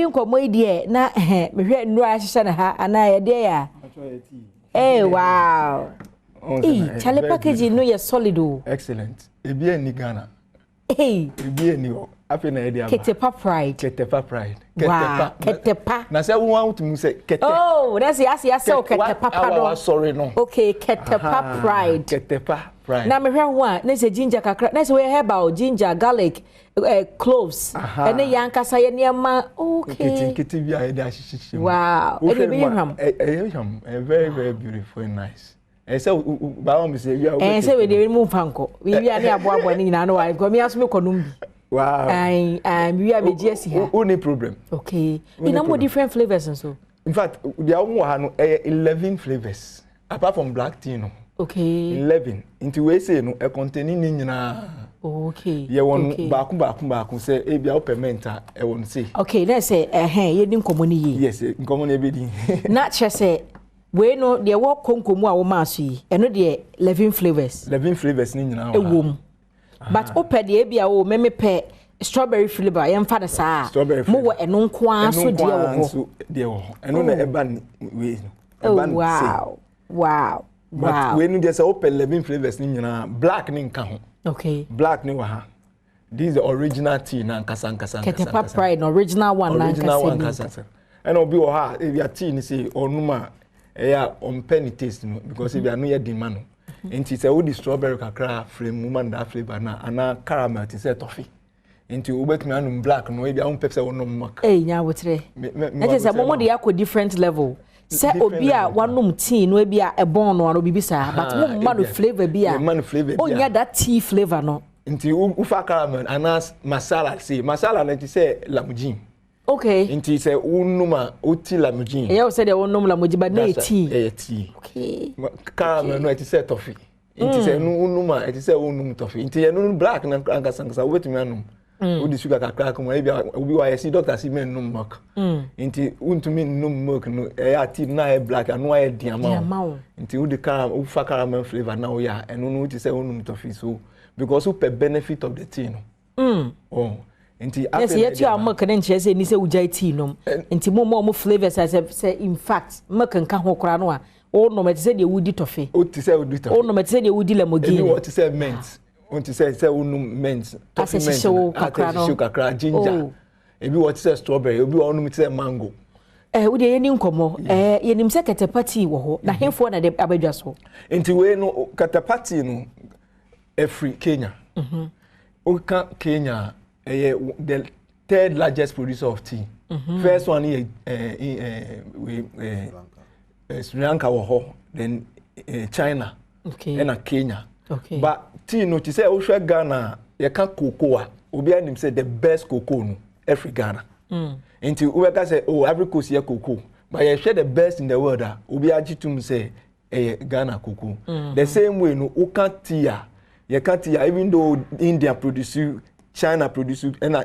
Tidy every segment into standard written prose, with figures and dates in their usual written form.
nkomo idie na me hwe nru a hye na ha ana ye de ya wow chale package no ye solid o excellent ebi eni Ghana ebi eni o afi na ye de aba Ketapa pride Ketapa Ketapa na say won want to say Ketapa oh that's yes Ketapa no sorry no okay Ketapa pride na me hwe ho a na say ginger kakra na say we herbal ginger garlic cloves and yankasa ye niam okay kiti bia e da shishi wow e be hwam very very beautiful and nice and so Badwam be say we are and say we dey move fanko we bia na aboabo ni nyina no wa ko me aso me konum bi wow we are BGS here no problem okay we no more different flavors and so in fact there are 11 flavors apart from black tea no okay 11 into we say no e containing ni nyina okay ye won baako say e bia opementa e won say okay let's say ye din komo ni yi yes komo na be din na che say we no de wo konkomu a wo ma so yi eno de 11 flavors ni nyina e wom but ope de bia wo me pe strawberry flavor ye mfa de saa mo wo eno nko an so de wo eno na eba we wow but we no just open 11 flavors ni nyina black ni nka ho okay black ni wa ha this is the original tea na nkasa Ketapa pride original one na nkasa and obi wo ha if your tea ni say onuma ya on penny taste no because if you are no ye demand no enti say wo di strawberry kakra frame woman that flavor na ana caramel ti say toffee enti wo betumi anu black no e bia on pepsi wo no mark nya wotre na say momo de yakọ different level say obi a wanum tea no e bia ebon no bibi sa but mo man flavor bia onya that tea flavor no enti wo fa caramel ana masala na ti say lamujin okay inti say unuma uti lamujin yeah say the unum lamujin but na tea okay caramel no it say toffee inti say unuma it say unum toffee inti no black na angasa wetumi anum udi sugar kakra kuma e bia obi wa see doctor see men num milk inti untumi num milk no tea na e black anu e diamao inti udi caramel ufa caramel flavor na o ya enu no uti say unum toffee so because who per benefit of the tea no Inti yes yet you are milk and say ni say ujai tea no inti mo flavors say in fact milk nka ho kora no a o no me say de wudi toffee o ti say wudi toffee o no me say de wudi lemogini what to say mint o ti say unum mint toffee mint kakra ginger ebi what say strawberry obi o no say mango wudi ye ni nkomo ye nim say Ketapa tea wo ho na hemfo na de abadwa so inti we no Ketapa tea no every Kenya o Kenya the third largest producer of tea. First one is Sri Lanka, then China, and Kenya. Okay. But tea no to say Osha Ghana, you can cocoa. Obi him say the best cocoa no every Ghana. Until Uweka say every coast here cocoa, but you share the best in the world. Obi ajitum say Ghana cocoa. The same way no uka tea. You can't tea even though India produce China produce and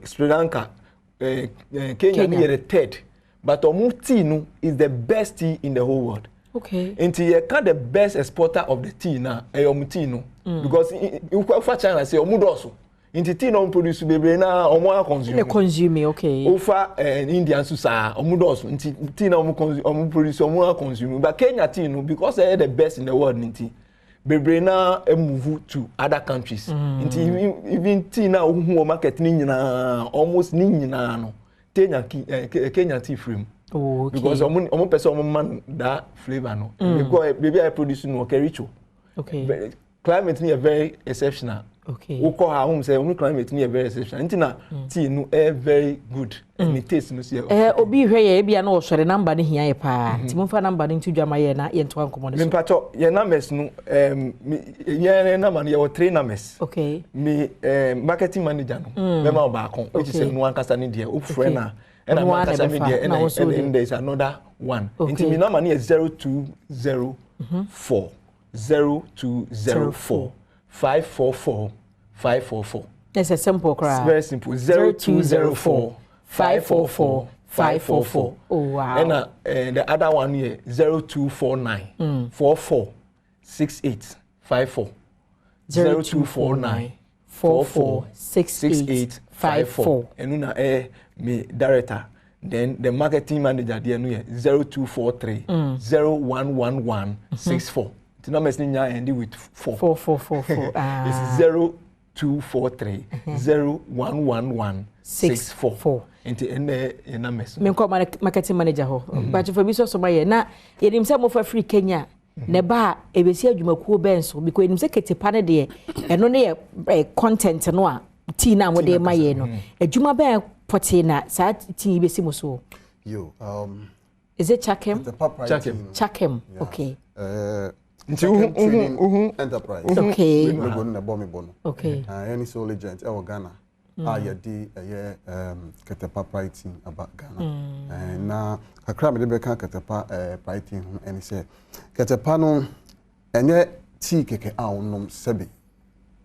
Sri Lanka, Kenya near the third. But tea no is the best tea in the whole world. Okay. And you can the best exporter of the tea now, tea no. Because for China say omudoso. Inti tea no produce baby na omo consume. The consume, okay. Over Indian susa omudoso. Inti tea na omo produce omo consume. But Kenya tea no because they are the best in the world in tea. Bebre na move to other countries. Even tea na who market ni nyina almost ni nyina no. Kenya tea frame. Oh, okay. Because omo person man that flavor no. Because baby I produce no kericho. Okay. Climate ni very exceptional. Okay. We call our home say only climate ni very exceptional. Ntina tea no very good. And it taste no see. Obi hwe ye bia na wo sore number ni hia ye pa. Ti mo fa number ni ntudwama ye na ye nto ankomo ne so. Me pacho ye numbers no ye number no ye wo 3 numbers. Okay. Me marketing manager no. Me ma ba kon which is no ankasa ni de. O friend na and I'm ankasa me de and there is another one. Nti me number ni is 0204 0204 544 544. It's a simple cry. It's very simple. 0204 544 544. Oh wow. And the other one here 0249 44 68 54. 0249 44 68 54. And una me director then the marketing manager there no 0243 011164 the number is ending with 4 it's 0243 011164 into any numbers me call marketing manager ho but for biso so my na yenim say mo fa free Kenya ne ba ebesi adwumakuo benso because yenim say Ketapa ne de eno ne content no a tea na mo de maye no adwuma ben potina sa tea besi mo so yo is it Chakem? Chakem. Okay. Enterprise. Okay. Okay. Any sole agent Ghana. Yadi Ketapa pricing about Ghana. And now kakra me de beka Ketapa pricing and say Ketapa no enye tea keke a onom sebe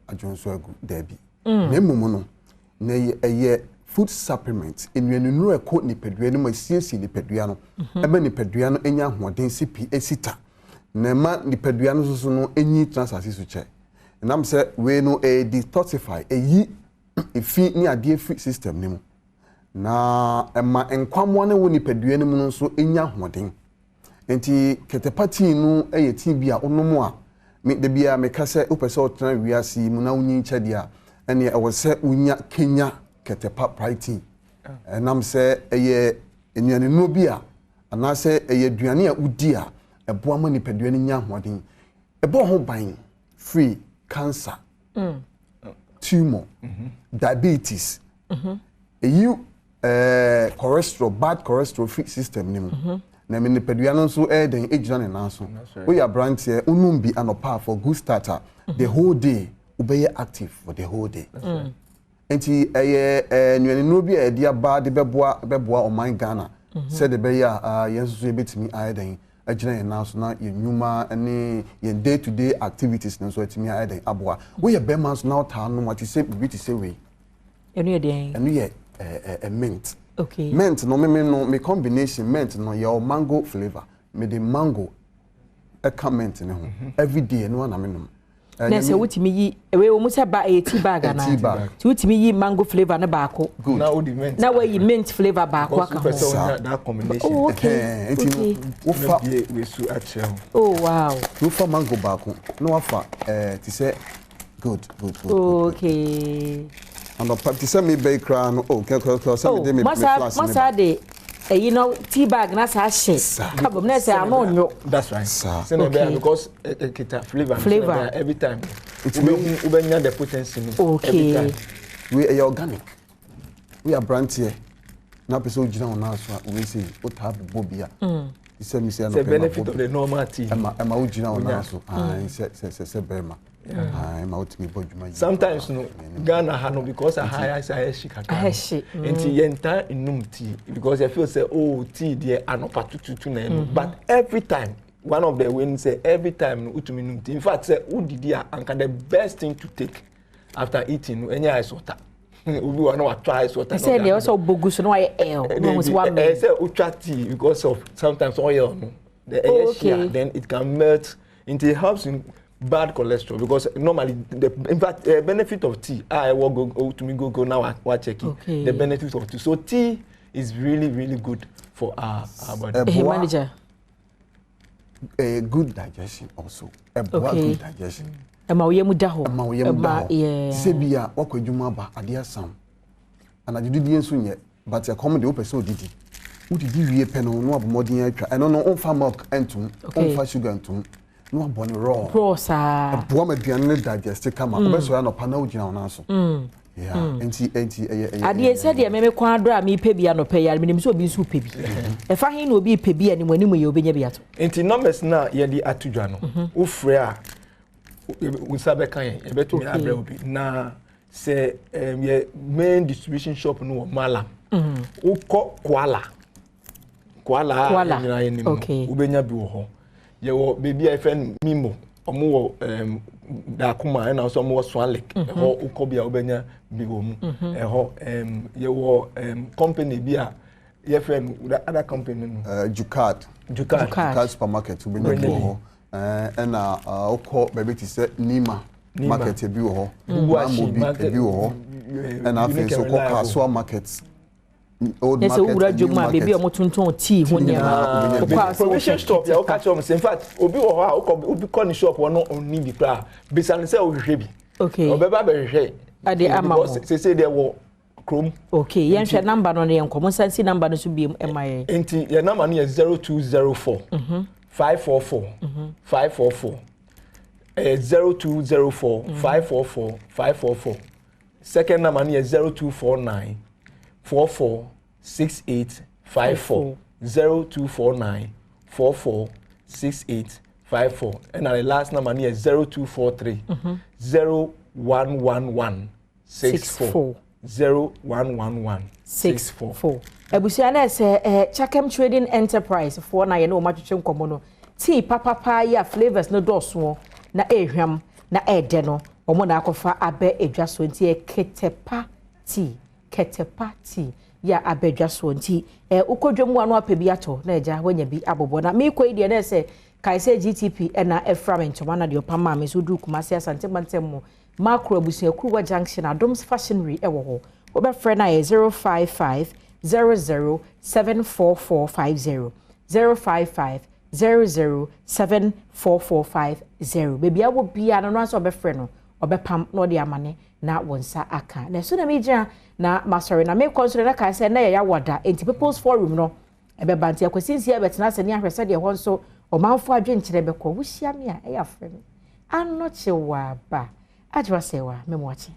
adwonso agu debi. Na mumu no na ye food supplement enwenu eko nipadua no masiesie nipadua no ebe nipadua no enya hoden sipi esita na ma nipadua no so no enyi transasi so che nam se we no detoxify eyi efi ni ade free system ni mu na ema enkwamo ne wo nipadua no mu no so enya hoden enti Ketapa tea no eye tea bia onomo a me de bia me ka se opese otran wiase mu na unyi nchade a ene e wo se unya Kenya Ketapa pricing nam se eye enuane no bia ana se eye duane a udi a ebo ama nipadua no nya hoden ebo ho ban free cancer tumor diabetes you cholesterol bad cholesterol free system ni mu na me nipadua no so den ejina ne nanso we ya branch here unum bi anopa for good starter the whole day ubeye active for the whole day enti nuane no bi e dia ba de beboa o man Ghana said the beya yenso ebetimi aiden agina ye now so na ye nyuma ne ye day to day activities so etimi aiden aboa we ye be man so now ta no what say bi ti say we enu ye den enu ye mint okay mint no me combination mint no ye mango flavor me the mango comment ne ho every day no na me no na se wutimi yi ewe wo musa ba tea bag na ti wutimi yi mango flavor na baako na wo di mint na we yi mint flavor baako aka ho that combination okay wo fa we su ache oh wow wo fa mango baako no wa fa ti say good okay and ti say me be kra no oh say me dey me flash masa de you know tea bag na sa she kabom na say amonyo that's right say no be because kita flavor every time we nya the potency every time we are organic we are brand here na person gina on na so we say o ta bobia he say me say no the benefit of the normal tea am o gina on na so say bema I'm out me boduma sometimes no Ghana ha no because a high shika enti yenta inum tea because I feel say oh tea there anopa tutu na but every time one of the wins say every time utumi num tea in fact say udidi anka the best thing to take after eating enya ice water ubi wa no try ice water say there also bogus no I no was one say ultra tea because of sometimes oil no the air share then it can melt into it helps in bad cholesterol because normally in fact benefit of tea I will go to me go now and check it the benefit of tea so tea is really good for our body hey, manager a good digestion also good digestion ma wo yemu da ho se bia wakwadwuma ba ade asam ana didi enso nye but a common the person didi udidi wie pe no no abomodin atwa eno no onfa milk entum onfa sugar entum no abone raw sa boa maduane digest kama obeso ya no pa na ugina ona so yeah enti ade se de meme kwa adro a me pe bia no pe ya menim so obi nso pe bi e fa hin na obi pe bia ni mwani ye obenya bia to enti numbers na ye di atudwa no wo frɛ a wo sabe kan ye betumi abrɛ obi na se ye main distribution shop no Malam wo kɔ Kuala nyina ye nim obenya bi wo ho ye wo baby a friend Mimo omo wo Dakuma na so mo Swalik ho ukobia obenya bi wo mu ho ye wo company bi a ye friend other company no Jukat supermarket obenya bi wo ho na ukọ baby ti say Nima market bi wo ho Bubu bi wo ho na afi so ko Kaswa market old market. Yes, ura juma baby omotunton tea ho niam. Provision shop ya o catch am in fact obi wo ho obi call ni shop wono onni bi pra bisan say o hwehwe bi. Okay. Obeba be hwehwe. Ade ama say there wo Chrome. Okay, yen hwe number no yen common sense number no so bi emaye. Enti your number no is 0204 544 544 0204 544 544. Second number is 0249 446854 0249 446854 and the last number is 0243 011164 011164. Ebusia na say Chakem Trading Enterprise for na ye no matwetwe nkomo no tea papa ya flavors no doso na ehwam na ede no omo na akofa abe edwaso nti Ketapa tea ya abedwaso nti ukodwom anu apebi ato na eja wanya bi abobo na me koi de na say kai say GTP na eframent wana de opama me so du kumase asante bantem macro abusia kruwa junction Adom's fashionry ewo ho obefre na 055 00744450 055 00744450 baby awo bia no so obefre no obepam no de amane na wonsa aka na so na meja na masori na me consider na kai say na ya wada enti people's forum no ebebanti akwasinsi ebetena se ne ahwese de ho nso omanfo adwenkyere beko wuhia me a eya frɛ me anochewa ba ajwa sewa memwachi